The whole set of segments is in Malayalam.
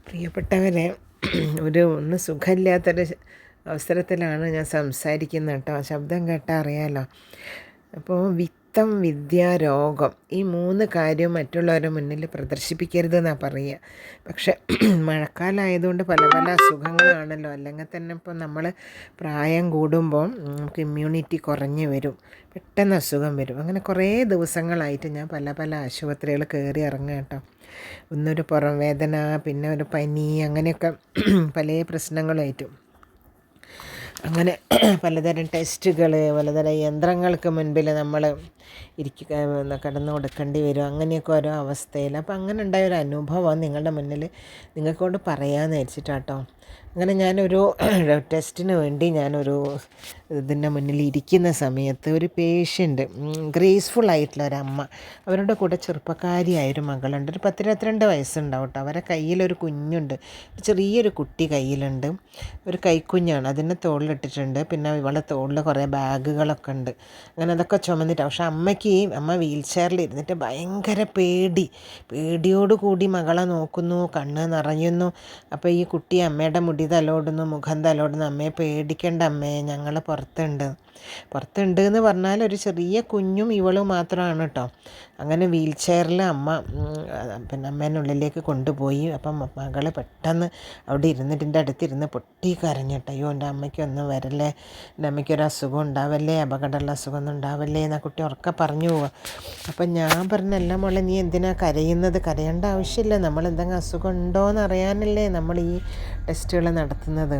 പ്രിയപ്പെട്ടവരെ, ഒന്ന് സുഖമില്ലാത്തൊരു അവസരത്തിലാണ് ഞാൻ സംസാരിക്കുന്നത് കേട്ടോ. ശബ്ദം കേട്ടാൽ അറിയാമല്ലോ. അപ്പോൾ വിത്തം, വിദ്യ, രോഗം, ഈ 3 കാര്യവും മറ്റുള്ളവരുടെ മുന്നിൽ പ്രദർശിപ്പിക്കരുതെന്നാണ് പറയുക. പക്ഷെ മഴക്കാലമായതുകൊണ്ട് പല പല അസുഖങ്ങളാണല്ലോ. അല്ലെങ്കിൽ തന്നെ ഇപ്പോൾ നമ്മൾ പ്രായം കൂടുമ്പോൾ നമുക്ക് ഇമ്മ്യൂണിറ്റി കുറഞ്ഞ് വരും, പെട്ടെന്ന് അസുഖം വരും. അങ്ങനെ കുറേ ദിവസങ്ങളായിട്ട് ഞാൻ പല പല ആശുപത്രികൾ കയറി ഇറങ്ങുക കേട്ടോ. ഒന്നൊരു പുറം വേദന, പിന്നെ ഒരു പനി, അങ്ങനെയൊക്കെ പല പ്രശ്നങ്ങളായിട്ടും അങ്ങനെ പലതരം ടെസ്റ്റുകൾ, പലതരം യന്ത്രങ്ങൾക്ക് മുൻപിൽ നമ്മൾ കിടന്നു കൊടുക്കേണ്ടി വരും. അങ്ങനെയൊക്കെ ഓരോ അവസ്ഥയിൽ. അപ്പോൾ അങ്ങനെ ഉണ്ടായ ഒരു അനുഭവം നിങ്ങളുടെ മുന്നിൽ നിങ്ങൾക്കൊണ്ട് പറയാമെന്ന് വെച്ചിട്ടാട്ടോ. അങ്ങനെ ഞാനൊരു ടെസ്റ്റിന് വേണ്ടി ഞാനൊരു ഇതിൻ്റെ മുന്നിൽ ഇരിക്കുന്ന സമയത്ത് ഒരു പേഷ്യൻ്റ്, ഗ്രേസ്ഫുള്ളായിട്ടുള്ള ഒരമ്മ, അവരുടെ കൂടെ ചെറുപ്പക്കാരിയായൊരു മകളുണ്ട്. ഒരു 10-22 വയസ്സുണ്ടാവും കേട്ടോ. അവരെ കയ്യിലൊരു കുഞ്ഞുണ്ട്, ചെറിയൊരു കുട്ടി കയ്യിലുണ്ട്. ഒരു കൈക്കുഞ്ഞാണ്, അതിനെ തോളിലിട്ടിട്ടുണ്ട്. പിന്നെ ഇവളെ തോളിൽ കുറേ ബാഗുകളൊക്കെ ഉണ്ട്. അങ്ങനെ അതൊക്കെ ചുമന്നിട്ട്, പക്ഷെ അമ്മ വീൽ ചെയറിൽ ഇരുന്നിട്ട് ഭയങ്കര പേടിയോട് കൂടി മകളെ നോക്കുന്നു, കണ്ണ് നിറയുന്നു. അപ്പോൾ ഈ കുട്ടി അമ്മയുടെ മുടി തലോടുന്നു, മുഖം തലോടുന്നു. അമ്മയെ പേടിക്കേണ്ട അമ്മേ, ഞങ്ങൾ പുറത്തുണ്ട് എന്ന് പറഞ്ഞാൽ ഒരു ചെറിയ കുഞ്ഞും ഇവളും മാത്രമാണ് കേട്ടോ. അങ്ങനെ വീൽ ചെയറിൽ പിന്നെ അമ്മേനുള്ളിലേക്ക് കൊണ്ടുപോയി. അപ്പം മകൾ പെട്ടെന്ന് അവിടെ ഇരുന്നിട്ട് എൻ്റെ അടുത്തിരുന്ന് പൊട്ടി കരഞ്ഞിട്ട്, അയ്യോ എൻ്റെ അമ്മയ്ക്കൊന്നും വരല്ലേ, എൻ്റെ അമ്മയ്ക്കൊരു അസുഖം ഉണ്ടാവല്ലേ, അപകടമുള്ള അസുഖമൊന്നും ഉണ്ടാവല്ലേ എന്നാ കുട്ടി ഉറക്കെ പറഞ്ഞു പോവുക. അപ്പം ഞാൻ പറഞ്ഞല്ല മോളെ, നീ എന്തിനാ കരയുന്നത്? കരയേണ്ട ആവശ്യമില്ല. നമ്മൾ എന്തെങ്കിലും അസുഖം ഉണ്ടോ എന്ന് അറിയാനല്ലേ നമ്മൾ ഈ ടെസ്റ്റുകൾ നടത്തുന്നത്.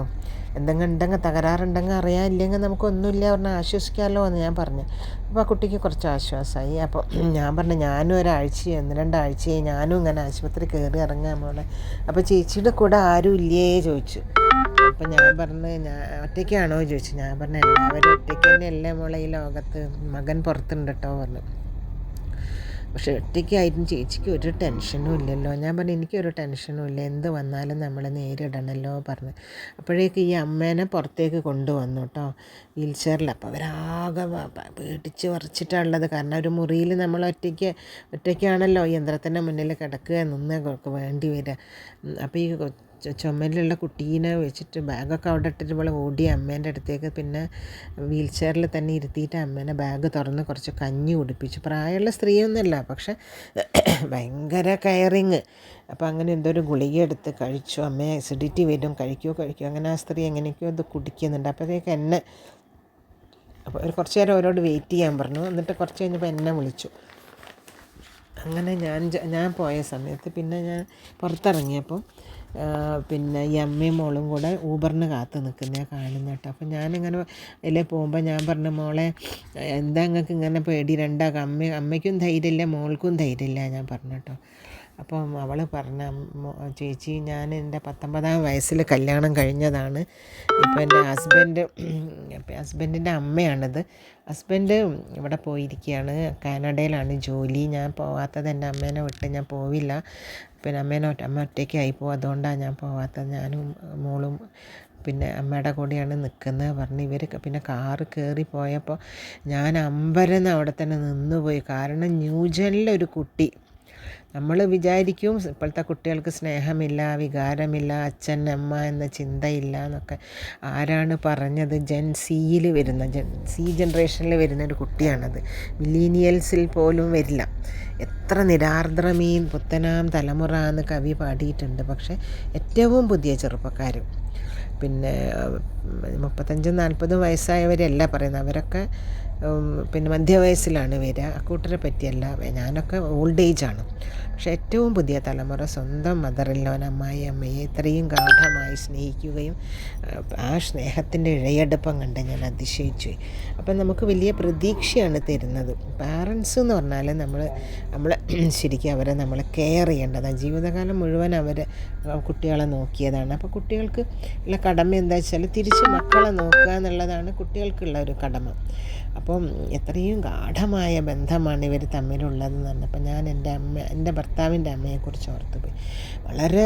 എന്തെങ്കിലും തകരാറുണ്ടെങ്കിൽ അറിയാനില്ലെങ്കിൽ നമുക്കൊന്നുമില്ല പറഞ്ഞാൽ ആശ്വസിക്കാമല്ലോ എന്ന് ഞാൻ പറഞ്ഞു. അപ്പോൾ ആ കുട്ടിക്ക് കുറച്ച് ആശ്വാസമായി. അപ്പോൾ ഞാൻ പറഞ്ഞു, ഞാനും 1-2 ആഴ്ചയായി ഞാനും ഇങ്ങനെ ആശുപത്രി കയറി ഇറങ്ങാൻ മോളെ. അപ്പോൾ ചേച്ചിയുടെ കൂടെ ആരും ഇല്ലേ ചോദിച്ചു. അപ്പോൾ ഞാൻ പറഞ്ഞു, ഞാൻ ഒറ്റയ്ക്കാണോ ചോദിച്ചു. ഞാൻ പറഞ്ഞു, എല്ലാവരും ഒറ്റയ്ക്ക് തന്നെയല്ലേ മോളെ ഈ ലോകത്ത്, മകൻ പുറത്തുണ്ട് കേട്ടോ പറഞ്ഞു. പക്ഷെ ഒറ്റയ്ക്കായിട്ടും ചേച്ചിക്ക് ഒരു ടെൻഷനും ഇല്ലല്ലോ. ഞാൻ പറഞ്ഞു, എനിക്കൊരു ടെൻഷനും ഇല്ല, എന്ത് വന്നാലും നമ്മൾ നേരിടണമല്ലോ പറഞ്ഞു. അപ്പോഴേക്ക് ഈ അമ്മേനെ പുറത്തേക്ക് കൊണ്ടുവന്നു കേട്ടോ, വീൽ ചെയറിൽ. അപ്പോൾ അവരാകെ പേടിച്ച് വിറച്ചിട്ടാണുള്ളത്. കാരണം ഒരു മുറിയിൽ നമ്മൾ ഒറ്റയ്ക്കാണല്ലോ യന്ത്രത്തിൻ്റെ മുന്നിൽ കിടക്കുക, നിന്ന് വേണ്ടി വരിക. അപ്പോൾ ഈ ചുമലിലുള്ള കുട്ടീനെ വെച്ചിട്ട് ബാഗൊക്കെ അവിടെ ഇട്ടിട്ട് ഇവൾ ഓടി അമ്മേൻ്റെ അടുത്തേക്ക്. പിന്നെ വീൽ ചെയറിൽ തന്നെ ഇരുത്തിയിട്ട് അമ്മേനെ ബാഗ് തുറന്ന് കുറച്ച് കഞ്ഞി കുടിപ്പിച്ചു. പ്രായമുള്ള സ്ത്രീയൊന്നുമല്ല, പക്ഷെ ഭയങ്കര കെയറിങ്. അപ്പോൾ അങ്ങനെ എന്തോ ഒരു ഗുളിക എടുത്ത് കഴിച്ചു. അമ്മയെ അസിഡിറ്റി വരും, കഴിക്കുമോ. അങ്ങനെ ആ സ്ത്രീ എങ്ങനെയൊക്കെയോ അത് കുടിക്കുന്നുണ്ട്. അപ്പോഴത്തേക്ക് അപ്പോൾ ഒരു കുറച്ച് നേരം അവരോട് വെയിറ്റ് ചെയ്യാൻ പറഞ്ഞു. എന്നിട്ട് കുറച്ച് കഴിഞ്ഞപ്പോൾ എന്നെ വിളിച്ചു. അങ്ങനെ ഞാൻ പോയ സമയത്ത് പിന്നെ ഞാൻ പുറത്തിറങ്ങിയപ്പോൾ പിന്നെ ഈ അമ്മയും മോളും കൂടെ ഊബറിന് കാത്ത് നിൽക്കുന്ന കാണുന്ന കേട്ടോ. അപ്പം ഞാനിങ്ങനെ അതിലേ പോകുമ്പോൾ ഞാൻ പറഞ്ഞു, മോളെ എന്താ നിങ്ങൾക്ക് ഇങ്ങനെ പേടി? അമ്മയ്ക്കും ധൈര്യമില്ല, മോൾക്കും ധൈര്യമില്ല ഞാൻ പറഞ്ഞു കേട്ടോ. അപ്പം അവൾ പറഞ്ഞ, ചേച്ചി ഞാൻ എൻ്റെ 19-ാം വയസ്സിൽ കല്യാണം കഴിഞ്ഞതാണ്. ഇപ്പോൾ എൻ്റെ ഹസ്ബൻഡിൻ്റെ അമ്മയാണിത്. ഹസ്ബൻഡ് ഇവിടെ പോയിരിക്കുകയാണ്, കാനഡയിലാണ് ജോലി. ഞാൻ പോവാത്തത്, എൻ്റെ അമ്മേനെ വിട്ട് ഞാൻ പോവില്ല. പിന്നെ അമ്മ ഒറ്റയ്ക്കായി പോകും, അതുകൊണ്ടാണ് ഞാൻ പോവാത്തത്. ഞാനും മോളും പിന്നെ അമ്മയുടെ കൂടെയാണ് നിൽക്കുന്നത് പറഞ്ഞ് പിന്നെ കാറ് കയറി പോയപ്പോൾ ഞാൻ അമ്പരന്ന് അവിടെ തന്നെ നിന്നുപോയി. കാരണം ന്യൂജനിലൊരു കുട്ടി, നമ്മൾ വിചാരിക്കും ഇപ്പോഴത്തെ കുട്ടികൾക്ക് സ്നേഹമില്ല, വികാരമില്ല, അച്ഛൻ അമ്മ എന്ന ചിന്തയില്ല എന്നൊക്കെ. ആരാണ് പറഞ്ഞത്? സി ജനറേഷനിൽ വരുന്നൊരു കുട്ടിയാണത്. മില്ലീനിയൽസിൽ പോലും വരില്ല. എത്ര നിരാർദ്രമീ പുത്തനാം തലമുറ എന്ന് കവി പാടിയിട്ടുണ്ട്. പക്ഷേ ഏറ്റവും പുതിയ ചെറുപ്പക്കാരും പിന്നെ 35-40 വയസ്സായവരല്ല പറയുന്നത്, അവരൊക്കെ പിന്നെ മധ്യവയസ്സിലാണ് വരിക. അക്കൂട്ടരെ പറ്റിയല്ല, ഞാനൊക്കെ ഓൾഡ് ഏജാണ്. പക്ഷേ ഏറ്റവും പുതിയ തലമുറ സ്വന്തം മദറിലോൻ അമ്മയെ ഇത്രയും ഗാഢമായി സ്നേഹിക്കുകയും ആ സ്നേഹത്തിൻ്റെ ഇഴയടുപ്പം കണ്ട് ഞാൻ അതിശയിച്ചു. അപ്പം നമുക്ക് വലിയ പ്രതീക്ഷയാണ് തരുന്നത്. പാരൻസ് എന്ന് പറഞ്ഞാൽ നമ്മൾ ശരിക്കും അവരെ നമ്മൾ കെയർ ചെയ്യേണ്ടതാണ്. ജീവിതകാലം മുഴുവൻ കുട്ടികളെ നോക്കിയതാണ്. അപ്പോൾ കുട്ടികൾക്ക് ഉള്ള കടമ എന്താ വെച്ചാൽ തിരിച്ച് മക്കളെ നോക്കുക എന്നുള്ളതാണ് കുട്ടികൾക്കുള്ള ഒരു കടമ. അപ്പം എത്രയും ഗാഢമായ ബന്ധമാണ് ഇവർ തമ്മിലുള്ളതെന്ന് പറഞ്ഞപ്പോൾ ഞാൻ എൻ്റെ ഭർത്താവിൻ്റെ അമ്മയെക്കുറിച്ച് ഓർത്തുപോയി. വളരെ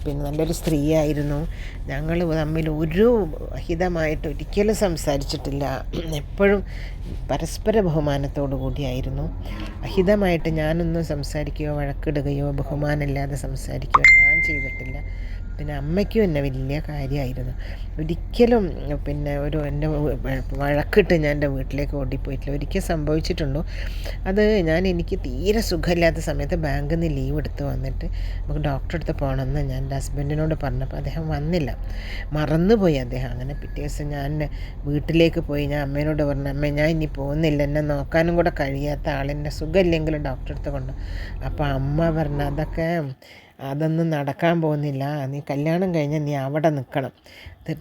പിന്നെ നല്ലൊരു സ്ത്രീയായിരുന്നു. ഞങ്ങൾ തമ്മിൽ ഒരു ഹിതമായിട്ട് ഒരിക്കലും സംസാരിച്ചിട്ടില്ല. എപ്പോഴും പരസ്പര ബഹുമാനത്തോടു കൂടിയായിരുന്നു. അഹിതമായിട്ട് ഞാനൊന്നും സംസാരിക്കുകയോ വഴക്കിടുകയോ ബഹുമാനമില്ലാതെ സംസാരിക്കുകയോ ഞാൻ ചെയ്തിട്ടില്ല. പിന്നെ അമ്മയ്ക്കും എന്നെ വലിയ കാര്യമായിരുന്നു. ഒരിക്കലും പിന്നെ എൻ്റെ വഴക്കിട്ട് ഞാൻ എൻ്റെ വീട്ടിലേക്ക് ഓടിപ്പോയിട്ടില്ല. ഒരിക്കൽ സംഭവിച്ചിട്ടുള്ളൂ. അത് എനിക്ക് തീരെ സുഖമില്ലാത്ത സമയത്ത് ബാങ്കിൽ നിന്ന് ലീവ് എടുത്ത് വന്നിട്ട് നമുക്ക് ഡോക്ടറെ അടുത്ത് പോകണമെന്ന് ഞാൻ എൻ്റെ ഹസ്ബൻഡിനോട് പറഞ്ഞപ്പോൾ അദ്ദേഹം വന്നില്ല, മറന്നുപോയി അദ്ദേഹം. അങ്ങനെ പിറ്റേ ദിവസം ഞാൻ വീട്ടിലേക്ക് പോയി. ഞാൻ അമ്മേനോട് പറഞ്ഞു, അമ്മ ഞാൻ ഇനി പോകുന്നില്ല, എന്നെ നോക്കാനും കൂടെ കഴിയാത്ത ആളെന്നെ സുഖമില്ലെങ്കിലും ഡോക്ടറെ അടുത്ത് കൊണ്ട്. അപ്പോൾ അമ്മ പറഞ്ഞു, അതൊന്നും നടക്കാൻ പോകുന്നില്ല, നീ കല്യാണം കഴിഞ്ഞാൽ നീ അവിടെ നിൽക്കണം,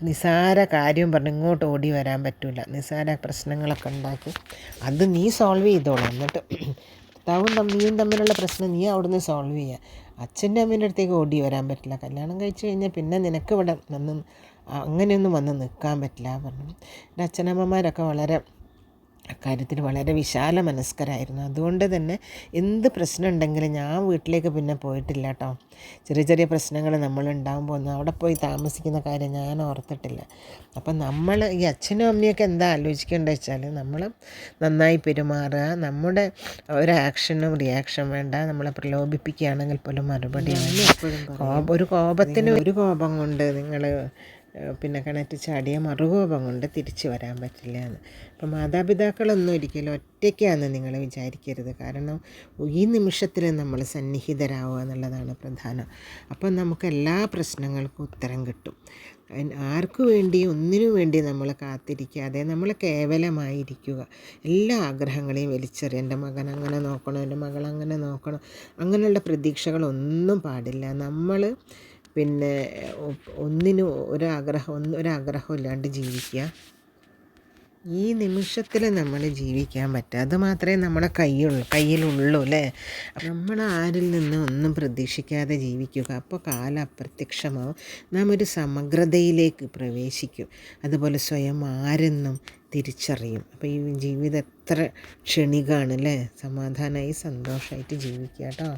നിസ്സാര കാര്യം പറഞ്ഞ് ഇങ്ങോട്ട് ഓടി വരാൻ പറ്റില്ല, നിസ്സാര പ്രശ്നങ്ങളൊക്കെ ഉണ്ടാക്കി അത് നീ സോൾവ് ചെയ്തോളാം, എന്നിട്ട് ഭർത്താവും നീയും തമ്മിലുള്ള പ്രശ്നം നീ അവിടുന്ന് സോൾവ് ചെയ്യുക, അച്ഛൻ്റെ അമ്മേൻ്റെ അടുത്തേക്ക് ഓടി വരാൻ പറ്റില്ല, കല്യാണം കഴിച്ച് കഴിഞ്ഞാൽ പിന്നെ നിനക്ക് ഇവിടെ അങ്ങനെയൊന്നും വന്ന് നിൽക്കാൻ പറ്റില്ല പറഞ്ഞു. എൻ്റെ അച്ഛനമ്മമാരൊക്കെ അക്കാര്യത്തിൽ വളരെ വിശാല മനസ്കരായിരുന്നു. അതുകൊണ്ട് തന്നെ എന്ത് പ്രശ്നം ഉണ്ടെങ്കിലും ഞാൻ വീട്ടിലേക്ക് പിന്നെ പോയിട്ടില്ല കേട്ടോ. ചെറിയ ചെറിയ പ്രശ്നങ്ങൾ നമ്മളുണ്ടാകുമ്പോൾ ഒന്നും അവിടെ പോയി താമസിക്കുന്ന കാര്യം ഞാൻ ഓർത്തിട്ടില്ല. അപ്പം ഈ അച്ഛനും അമ്മയൊക്കെ എന്താ ആലോചിക്കേണ്ടത് വെച്ചാൽ നമ്മൾ നന്നായി പെരുമാറുക, നമ്മുടെ ഒരു ആക്ഷനും റിയാക്ഷൻ വേണ്ട, നമ്മളെ പ്രലോഭിപ്പിക്കുകയാണെങ്കിൽ പോലും മറുപടി ഒരു കോപം കൊണ്ട് നിങ്ങൾ പിന്നെ കിണറ്റ് ചാടിയ മറുകോപം കൊണ്ട് തിരിച്ചു വരാൻ പറ്റില്ല എന്ന്. അപ്പം മാതാപിതാക്കളൊന്നും ഒരിക്കലും ഒറ്റയ്ക്കാണെന്ന് നിങ്ങൾ വിചാരിക്കരുത്. കാരണം ഈ നിമിഷത്തിൽ നമ്മൾ സന്നിഹിതരാവുക എന്നുള്ളതാണ് പ്രധാനം. അപ്പം നമുക്ക് എല്ലാ പ്രശ്നങ്ങൾക്കും ഉത്തരം കിട്ടും. ആർക്കു വേണ്ടി ഒന്നിനു വേണ്ടി നമ്മൾ കാത്തിരിക്കാതെ നമ്മൾ കേവലമായിരിക്കുക. എല്ലാ ആഗ്രഹങ്ങളെയും വലിച്ചെറിയുക. എൻ്റെ മകൻ അങ്ങനെ നോക്കണം, എൻ്റെ മകൾ അങ്ങനെ നോക്കണം, അങ്ങനെയുള്ള പ്രതീക്ഷകളൊന്നും പാടില്ല. നമ്മൾ പിന്നെ ഒന്നിനും ഒരാഗ്രഹം ഇല്ലാണ്ട് ജീവിക്കുക. ഈ നിമിഷത്തിൽ നമ്മൾ ജീവിക്കാൻ പറ്റുക, അത് മാത്രമേ നമ്മുടെ കയ്യിലുള്ളൂ അല്ലേ. നമ്മൾ ആരിൽ നിന്നും ഒന്നും പ്രതീക്ഷിക്കാതെ ജീവിക്കുക. അപ്പോൾ കാലം അപ്രത്യക്ഷമാവും, നാം ഒരു സമഗ്രതയിലേക്ക് പ്രവേശിക്കും. അതുപോലെ സ്വയം ആരെന്നും തിരിച്ചറിയും. അപ്പോൾ ഈ ജീവിതം എത്ര ക്ഷണികമാണ് അല്ലേ. സമാധാനമായി സന്തോഷമായിട്ട് ജീവിക്കുക കേട്ടോ.